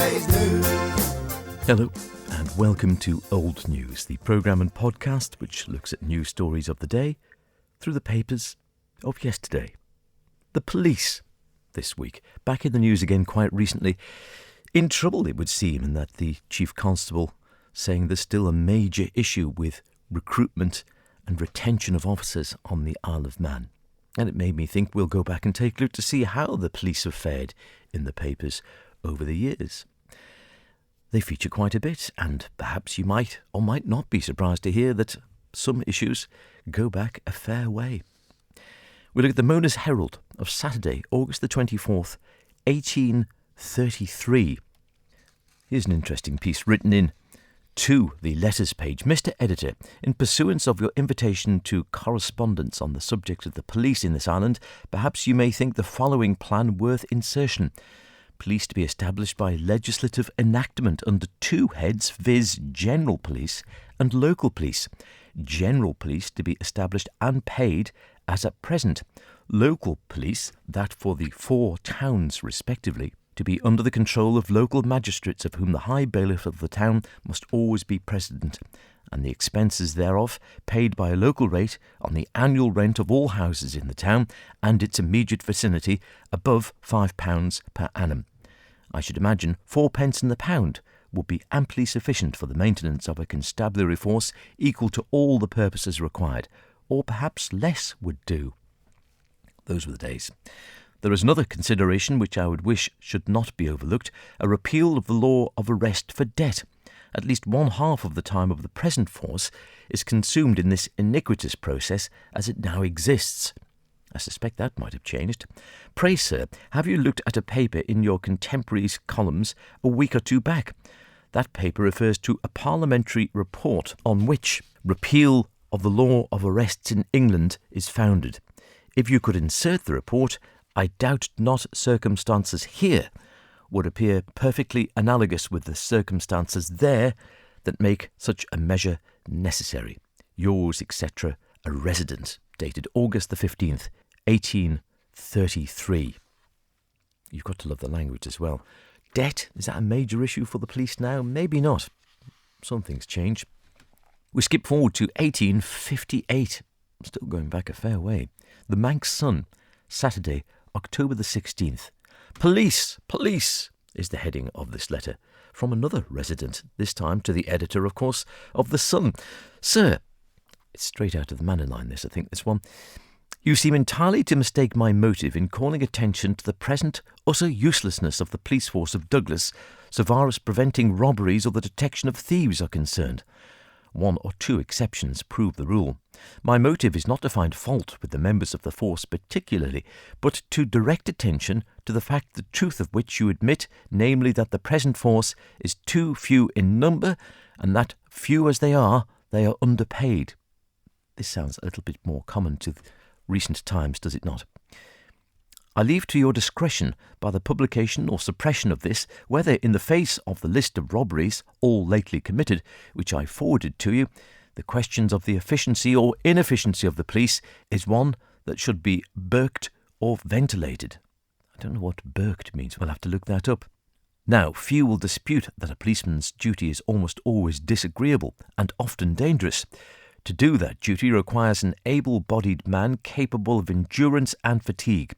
Saturday's News. Hello and welcome to Old News, the programme and podcast which looks at news stories of the day through the papers of yesterday. The police this week, back in the news again quite recently, in trouble it would seem, in that the Chief Constable saying there's still a major issue with recruitment and retention of officers on the Isle of Man. And it made me think we'll go back and take a look to see how the police have fared in the papers over the years. They feature quite a bit, and perhaps you might or might not be surprised to hear that some issues go back a fair way. We look at the Mona's Herald of Saturday, August the 24th, 1833. Here's an interesting piece written in to the letters page. Mr. Editor, in pursuance of your invitation to correspondence on the subject of the police in this island, perhaps you may think the following plan worth insertion. Police to be established by legislative enactment under two heads, viz. General Police and Local Police. General Police to be established and paid as at present. Local Police, that for the 4 towns respectively, to be under the control of local magistrates, of whom the High Bailiff of the town must always be president, and the expenses thereof paid by a local rate on the annual rent of all houses in the town and its immediate vicinity above £5 per annum. I should imagine 4p in the pound would be amply sufficient for the maintenance of a constabulary force equal to all the purposes required, or perhaps less would do. Those were the days. There is another consideration which I would wish should not be overlooked, a repeal of the law of arrest for debt. At least one half of the time of the present force is consumed in this iniquitous process as it now exists. I suspect that might have changed. Pray, sir, have you looked at a paper in your contemporaries' columns a week or two back? That paper refers to a parliamentary report on which repeal of the law of arrests in England is founded. If you could insert the report, I doubt not circumstances here would appear perfectly analogous with the circumstances there that make such a measure necessary. Yours, etc., a resident, dated August the 15th, 1833. You've got to love the language as well. Debt, is that a major issue for the police now? Maybe not. Some things change. We skip forward to 1858. Still going back a fair way. The Manx Sun, Saturday, October the 16th. Police, police is the heading of this letter. From another resident, this time to the editor, of course, of the Sun. Sir, it's straight out of the Manor line, this, I think, this one. You seem entirely to mistake my motive in calling attention to the present utter uselessness of the police force of Douglas, so far as preventing robberies or the detection of thieves are concerned. 1 or 2 exceptions prove the rule. My motive is not to find fault with the members of the force particularly, but to direct attention to the fact the truth of which you admit, namely that the present force is too few in number, and that, few as they are underpaid. This sounds a little bit more common to recent times, does it not? I leave to your discretion, by the publication or suppression of this, whether in the face of the list of robberies, all lately committed, which I forwarded to you, the questions of the efficiency or inefficiency of the police is one that should be burked or ventilated. I don't know what burked means. We'll have to look that up. Now, few will dispute that a policeman's duty is almost always disagreeable and often dangerous. To do that duty requires an able-bodied man capable of endurance and fatigue,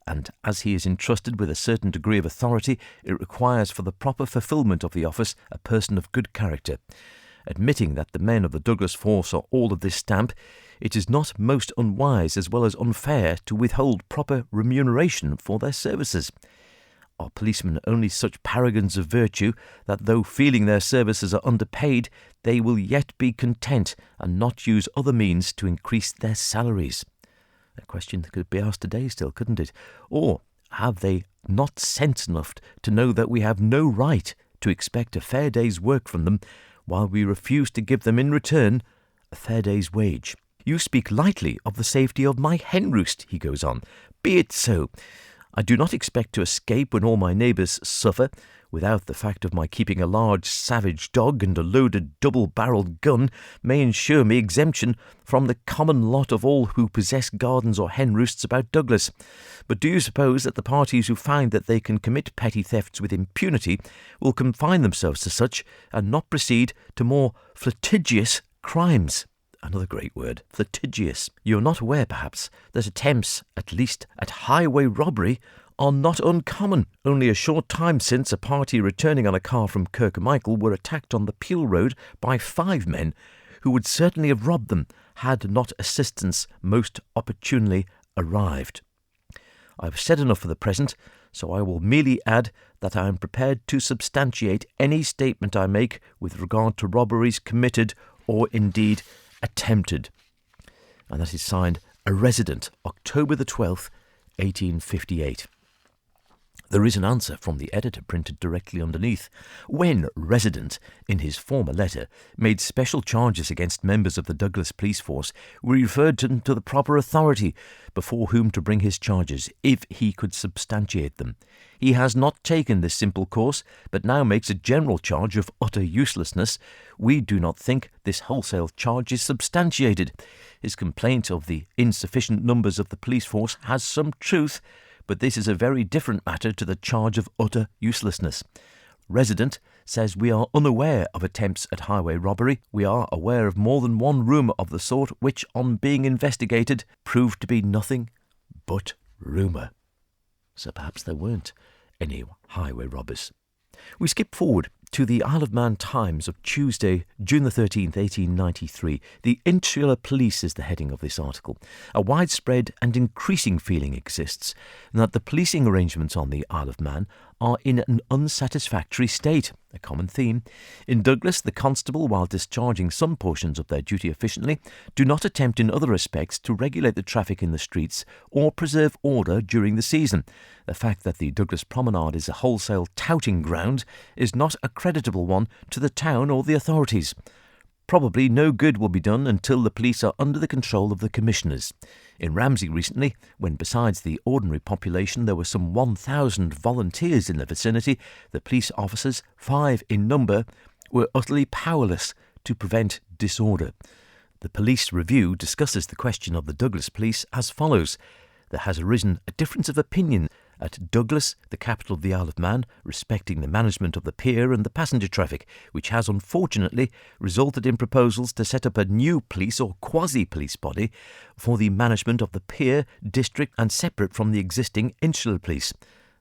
and as he is entrusted with a certain degree of authority, it requires for the proper fulfilment of the office a person of good character. Admitting that the men of the Douglas force are all of this stamp, it is not most unwise as well as unfair to withhold proper remuneration for their services. Are policemen only such paragons of virtue that though feeling their services are underpaid, they will yet be content and not use other means to increase their salaries? A question that could be asked today still, couldn't it? Or have they not sense enough to know that we have no right to expect a fair day's work from them, while we refuse to give them in return a fair day's wage? You speak lightly of the safety of my hen roost, he goes on. Be it so. I do not expect to escape when all my neighbours suffer, without the fact of my keeping a large savage dog and a loaded double-barrelled gun may ensure me exemption from the common lot of all who possess gardens or hen roosts about Douglas. But do you suppose that the parties who find that they can commit petty thefts with impunity will confine themselves to such, and not proceed to more flagitious crimes? Another great word, flagitious. You are not aware, perhaps, that attempts, at least at highway robbery, are not uncommon. Only a short time since, a party returning on a car from Kirkmichael were attacked on the Peel Road by 5 men who would certainly have robbed them had not assistance most opportunely arrived. I have said enough for the present, so I will merely add that I am prepared to substantiate any statement I make with regard to robberies committed or indeed attempted. And that is signed A Resident, October the 12th, 1858. There is an answer from the editor printed directly underneath. When Resident, in his former letter, made special charges against members of the Douglas police force, we referred to the proper authority before whom to bring his charges, if he could substantiate them. He has not taken this simple course, but now makes a general charge of utter uselessness. We do not think this wholesale charge is substantiated. His complaint of the insufficient numbers of the police force has some truth, but this is a very different matter to the charge of utter uselessness. Resident says we are unaware of attempts at highway robbery. We are aware of more than one rumour of the sort which, on being investigated, proved to be nothing but rumour. So perhaps there weren't any highway robbers. We skip forward to the Isle of Man Times of Tuesday, June the 13th, 1893. The Insular Police is the heading of this article. A widespread and increasing feeling exists that the policing arrangements on the Isle of Man are in an unsatisfactory state, a common theme. In Douglas, the constable, while discharging some portions of their duty efficiently, do not attempt in other respects to regulate the traffic in the streets or preserve order during the season. The fact that the Douglas Promenade is a wholesale touting ground is not a creditable one to the town or the authorities. Probably no good will be done until the police are under the control of the commissioners. In Ramsey recently, when besides the ordinary population there were some 1,000 volunteers in the vicinity, the police officers, 5 in number, were utterly powerless to prevent disorder. The Police Review discusses the question of the Douglas Police as follows. There has arisen a difference of opinion at Douglas, the capital of the Isle of Man, respecting the management of the pier and the passenger traffic, which has unfortunately resulted in proposals to set up a new police or quasi-police body for the management of the pier district and separate from the existing insular police.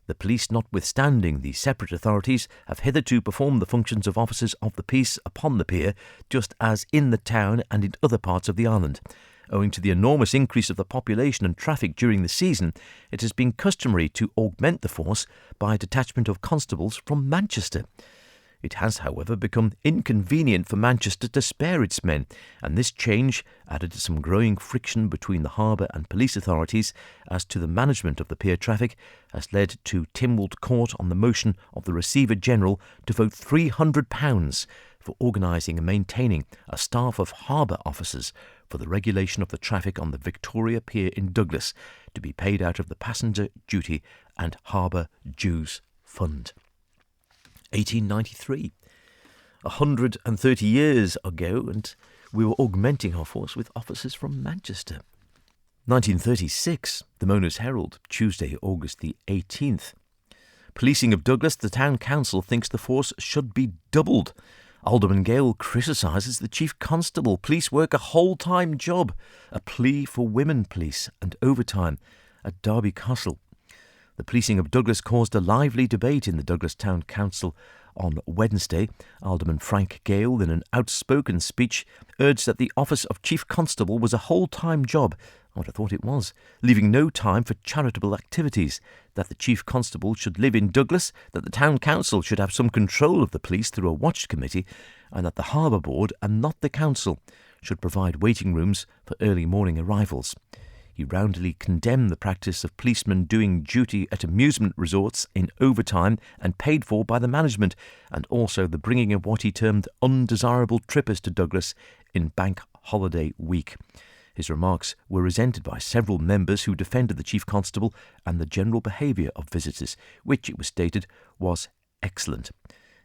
The police, notwithstanding the separate authorities, have hitherto performed the functions of officers of the peace upon the pier, just as in the town and in other parts of the island. Owing to the enormous increase of the population and traffic during the season, it has been customary to augment the force by a detachment of constables from Manchester. It has, however, become inconvenient for Manchester to spare its men, and this change, added to some growing friction between the harbour and police authorities as to the management of the pier traffic, has led to Tynwald Court on the motion of the Receiver General to vote £300 for organising and maintaining a staff of harbour officers for the regulation of the traffic on the Victoria Pier in Douglas, to be paid out of the Passenger Duty and Harbour Dues Fund. 1893. 130 years ago, and we were augmenting our force with officers from Manchester. 1936. The Mona's Herald, Tuesday, August the 18th. Policing of Douglas, the Town Council thinks the force should be doubled. Alderman Gale criticises the Chief Constable. Police work a whole-time job. A plea for women police and overtime at Derby Castle. The policing of Douglas caused a lively debate in the Douglas Town Council on Wednesday. Alderman Frank Gale, in an outspoken speech, urged that the office of Chief Constable was a whole-time job. I would have thought it was, leaving no time for charitable activities, that the Chief Constable should live in Douglas, that the Town Council should have some control of the police through a watch committee, and that the Harbour Board, and not the Council, should provide waiting rooms for early morning arrivals. He roundly condemned the practice of policemen doing duty at amusement resorts in overtime and paid for by the management, and also the bringing of what he termed undesirable trippers to Douglas in Bank Holiday Week. His remarks were resented by several members who defended the Chief Constable and the general behaviour of visitors, which, it was stated, was excellent.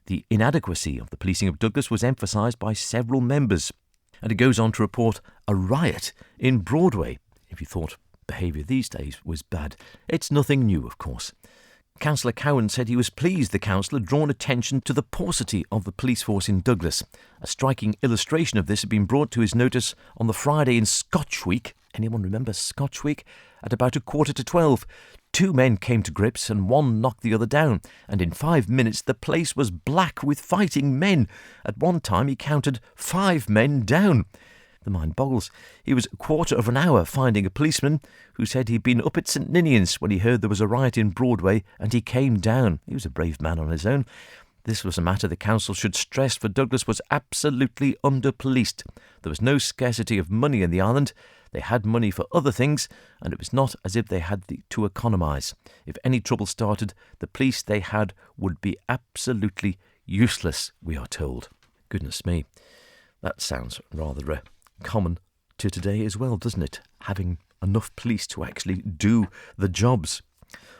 The inadequacy of the policing of Douglas was emphasised by several members. And it goes on to report a riot in Broadway. If you thought behaviour these days was bad, it's nothing new, of course. Councillor Cowan said he was pleased the council had drawn attention to the paucity of the police force in Douglas. A striking illustration of this had been brought to his notice on the Friday in Scotch Week. Anyone remember Scotch Week? At about 11:45, 2 men came to grips and one knocked the other down, and in 5 minutes the place was black with fighting men. At one time he counted 5 men down. The mind boggles. He was a quarter of an hour finding a policeman who said he'd been up at St Ninian's when he heard there was a riot in Broadway, and he came down. He was a brave man on his own. This was a matter the council should stress, for Douglas was absolutely under-policed. There was no scarcity of money in the island. They had money for other things, and it was not as if they had to economise. If any trouble started, the police they had would be absolutely useless, we are told. Goodness me, that sounds rather common to today as well, doesn't it? Having enough police to actually do the jobs.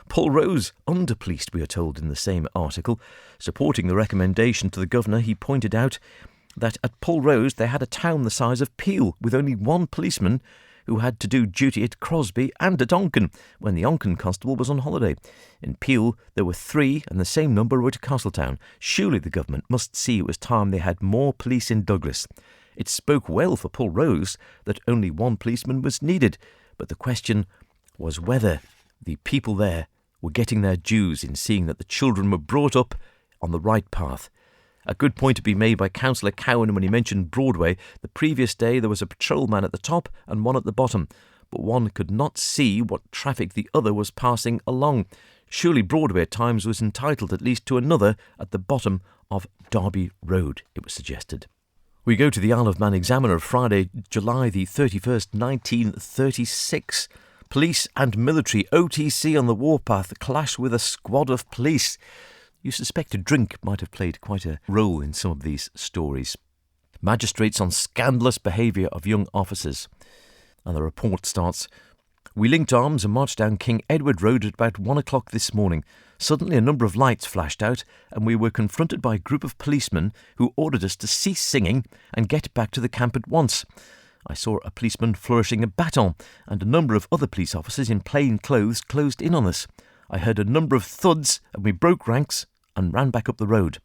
Pulrose under-policed, we are told in the same article. Supporting the recommendation to the Governor, he pointed out that at Pulrose they had a town the size of Peel, with only 1 policeman who had to do duty at Crosby and at Onken, when the Onken constable was on holiday. In Peel there were 3, and the same number were at Castletown. Surely the government must see it was time they had more police in Douglas. It spoke well for Pulrose that only 1 policeman was needed, but the question was whether the people there were getting their dues in seeing that the children were brought up on the right path. A good point to be made by Councillor Cowan when he mentioned Broadway. The previous day there was a patrolman at the top and one at the bottom, but one could not see what traffic the other was passing along. Surely Broadway at times was entitled at least to another at the bottom of Derby Road, it was suggested. We go to the Isle of Man Examiner of Friday, July the 31st, 1936. Police and military OTC on the warpath clash with a squad of police. You suspect a drink might have played quite a role in some of these stories. Magistrates on scandalous behaviour of young officers. And the report starts, "We linked arms and marched down King Edward Road at about 1 o'clock this morning. Suddenly a number of lights flashed out and we were confronted by a group of policemen who ordered us to cease singing and get back to the camp at once. I saw a policeman flourishing a baton and a number of other police officers in plain clothes closed in on us. I heard a number of thuds and we broke ranks and ran back up the road."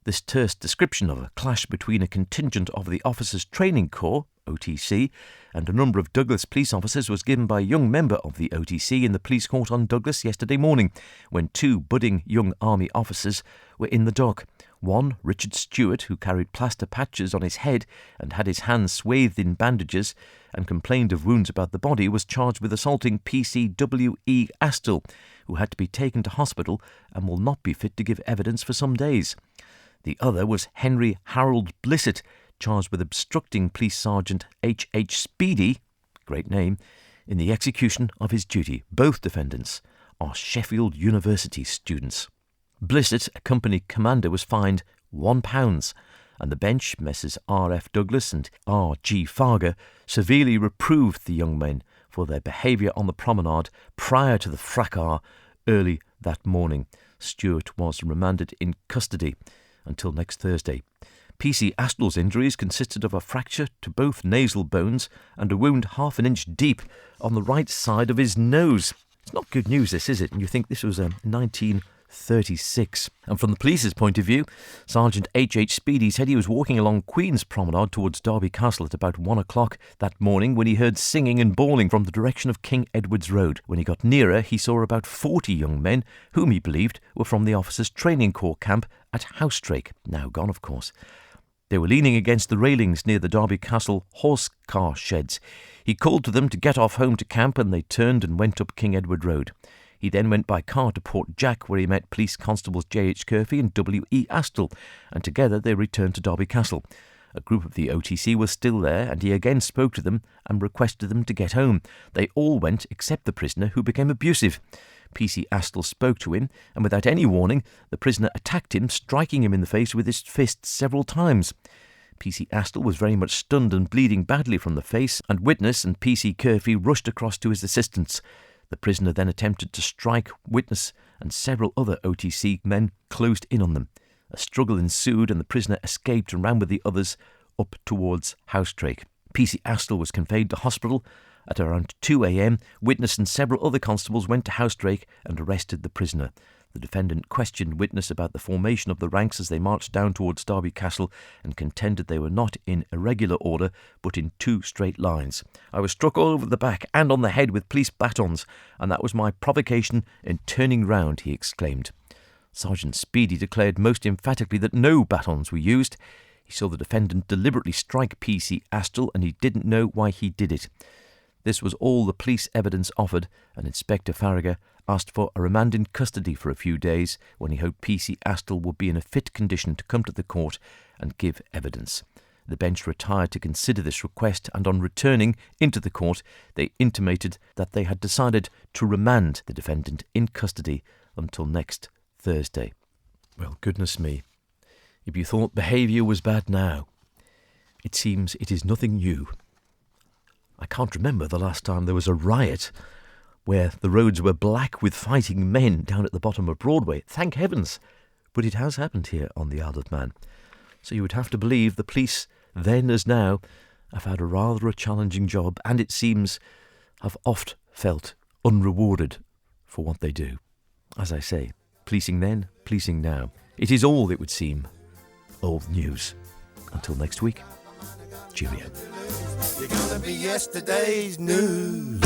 This terse description of a clash between a contingent of the Officers Training Corps, OTC, and a number of Douglas police officers was given by a young member of the OTC in the police court on Douglas yesterday morning, when 2 budding young army officers were in the dock. One, Richard Stewart, who carried plaster patches on his head and had his hands swathed in bandages and complained of wounds about the body, was charged with assaulting PCWE Astle, who had to be taken to hospital and will not be fit to give evidence for some days. The other was Henry Harold Blissett, charged with obstructing Police Sergeant H.H. Speedy, great name, in the execution of his duty. Both defendants are Sheffield University students. Blissett, a company commander, was fined £1, and the bench, Messrs R.F. Douglas and R.G. Farger, severely reproved the young men for their behaviour on the promenade prior to the fracas early that morning. Stewart was remanded in custody until next Thursday. PC Astle's injuries consisted of a fracture to both nasal bones and a wound half an inch deep on the right side of his nose. It's not good news, this, is it? And you think this was 1936. And from the police's point of view, Sergeant H.H. Speedy said he was walking along Queen's Promenade towards Derby Castle at about 1 o'clock that morning when he heard singing and bawling from the direction of King Edward's Road. When he got nearer, he saw about 40 young men, whom he believed were from the Officers' Training Corps camp at Housedrake, now gone of course. They were leaning against the railings near the Derby Castle horse car sheds. He called to them to get off home to camp, and they turned and went up King Edward Road. He then went by car to Port Jack, where he met Police Constables J.H. Curfey and W.E. Astle, and together they returned to Derby Castle. A group of the OTC was still there, and he again spoke to them and requested them to get home. They all went except the prisoner, who became abusive. PC Astle spoke to him, and without any warning, the prisoner attacked him, striking him in the face with his fists several times. PC Astle was very much stunned and bleeding badly from the face, and witness and PC Curfew rushed across to his assistance. The prisoner then attempted to strike witness, and several other OTC men closed in on them. A struggle ensued and the prisoner escaped and ran with the others up towards Housedrake. PC Astle was conveyed to hospital. At around 2 a.m, witness and several other constables went to Housedrake and arrested the prisoner. The defendant questioned witness about the formation of the ranks as they marched down towards Derby Castle and contended they were not in irregular order but in 2 straight lines. "I was struck all over the back and on the head with police batons, and that was my provocation in turning round," he exclaimed. Sergeant Speedy declared most emphatically that no batons were used. He saw the defendant deliberately strike PC Astle and he didn't know why he did it. This was all the police evidence offered, and Inspector Farragher asked for a remand in custody for a few days when he hoped PC Astle would be in a fit condition to come to the court and give evidence. The bench retired to consider this request, and on returning into the court they intimated that they had decided to remand the defendant in custody until next Thursday. Well, goodness me. If you thought behaviour was bad now, it seems it is nothing new. I can't remember the last time there was a riot where the roads were black with fighting men down at the bottom of Broadway. Thank heavens. But it has happened here on the Isle of Man. So you would have to believe the police, then as now, have had rather a challenging job, and it seems have oft felt unrewarded for what they do. As I say, policing then, policing now. It is all, it would seem, old news. Until next week, cheerio. You're gonna be yesterday's news.